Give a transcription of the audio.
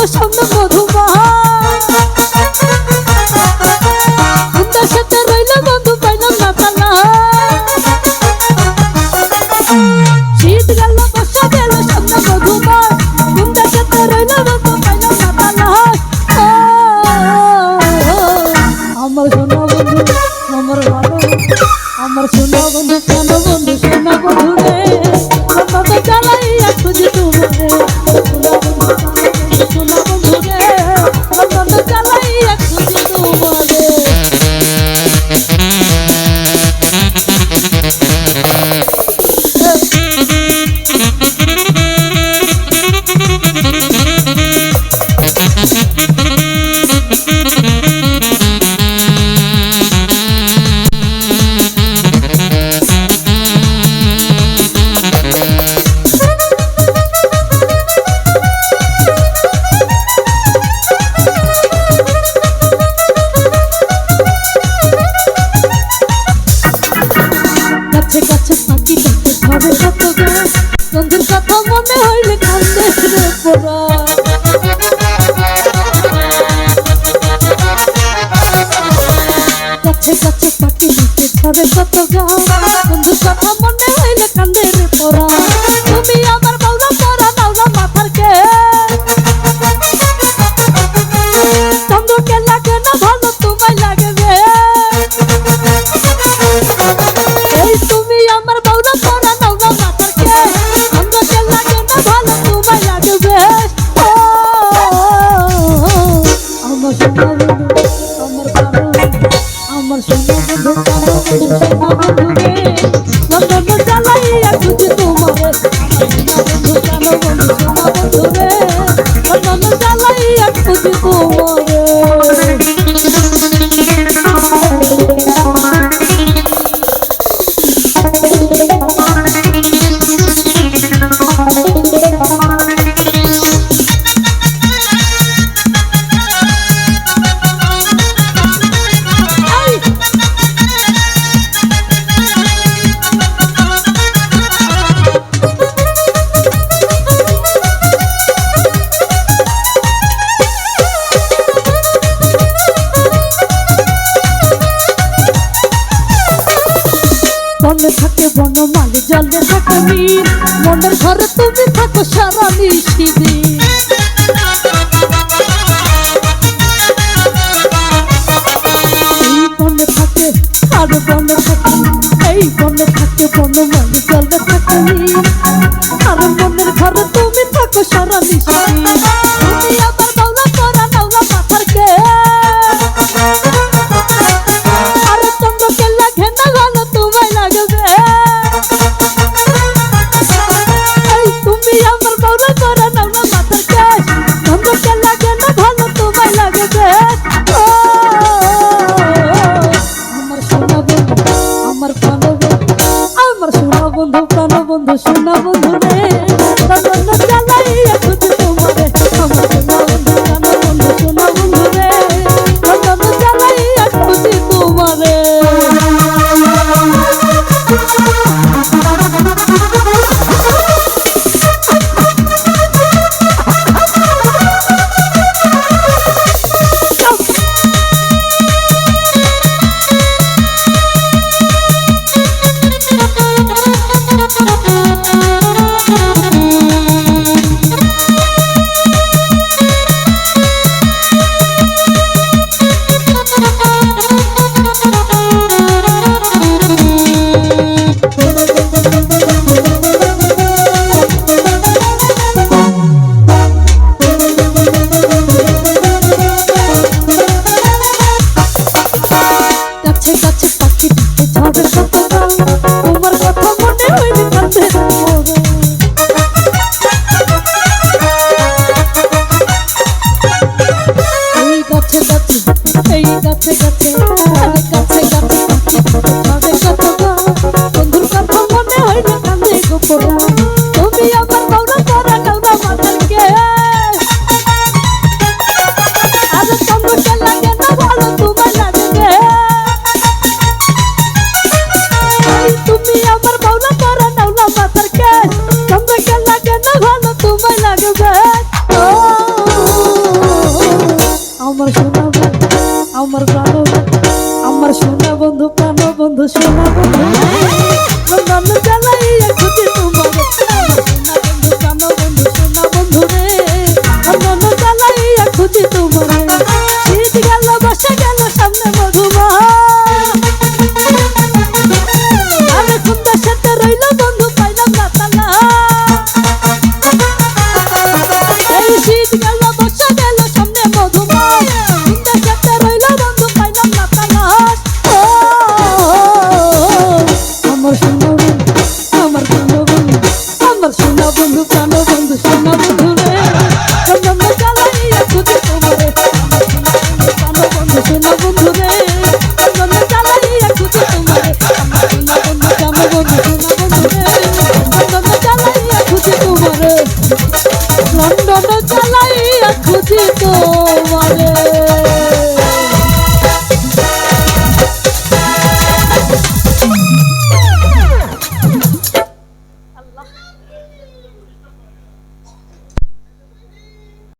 সামনে মধুমা তোমার সাথে রইল বন্ধু পাইলাম না তালা শীত গেল বর্ষা গেল সামনে মধুমা তোমার সাথে রইল বন্ধু পাইলাম না তালা আমার সোনা বন্ধু আমার ভালো আমার সোনা বন্ধু কেন বন্ধু সোনা বন্ধু রে আমাকে জ্বালাইয়া খুঁজি তোমারে সোনা বন্ধু রে আমাকে জ্বালাইয়া খুঁজি তোমারে বন্ধুর কথা মনে হইলে কান্দে রে পোড়া কাছে কাছে পাখি নিতে ছড়ে কত গান বন্ধুর কথা মনে হইলে কান্দে রে পোড়া তুমি আমার বাউলা পরা নাওরা মাথার কে চন্দ্রকে লাগে না ভালো তোমায় লাগে রে এই তুমি আমার বাউলা পরা নাওরা মাথার কে চন্দ্রকে লাগে না ভালো তোমায় লাগবে আমার সোনা বন্ধু আমার ভালো আমার সোনা বন্ধু সোনা বন্ধু রে লন্ডন জ্বালাইয়া খুঁজি তোমারে সোনা বন্ধু সোনা বন্ধু রে লন্ডন জ্বালাইয়া খুঁজি তোমারে বনে থাকে বনমালী জলে থাকে মীর মনের ঘরে তুমি থাকো সারা নিশিদিন এই বনে থাকে আর বনে থাকে এই বনে থাকে বনমালী জলে থাকে মীর আর মনের ঘরে তুমি থাকো সারা নিশিদিন তুমি আবার বাউলা পরা নাওরা মাথার কে আর চন্দ্রকে লাগে না ভালো তোমায় লাগবে এই তুমি আমার বাউলা পরা নাওরা মাথার কে চন্দ্রকে লাগে না ভালো তোমায় লাগবে আমার সোনা বন্ধু আমার প্রাণ বন্ধু আমার সোনা বন্ধু প্রাণ বন্ধু সোনা বন্ধু রে লন্ডন জ্বালাইয়া খুঁজি তোমারে আমার সোনা বন্ধু প্রাণ বন্ধু সোনা বন্ধু রে লন্ডন জ্বালাইয়া খুঁজি তোমারে জন্য চালাইয়া খুঁজি তোমারে।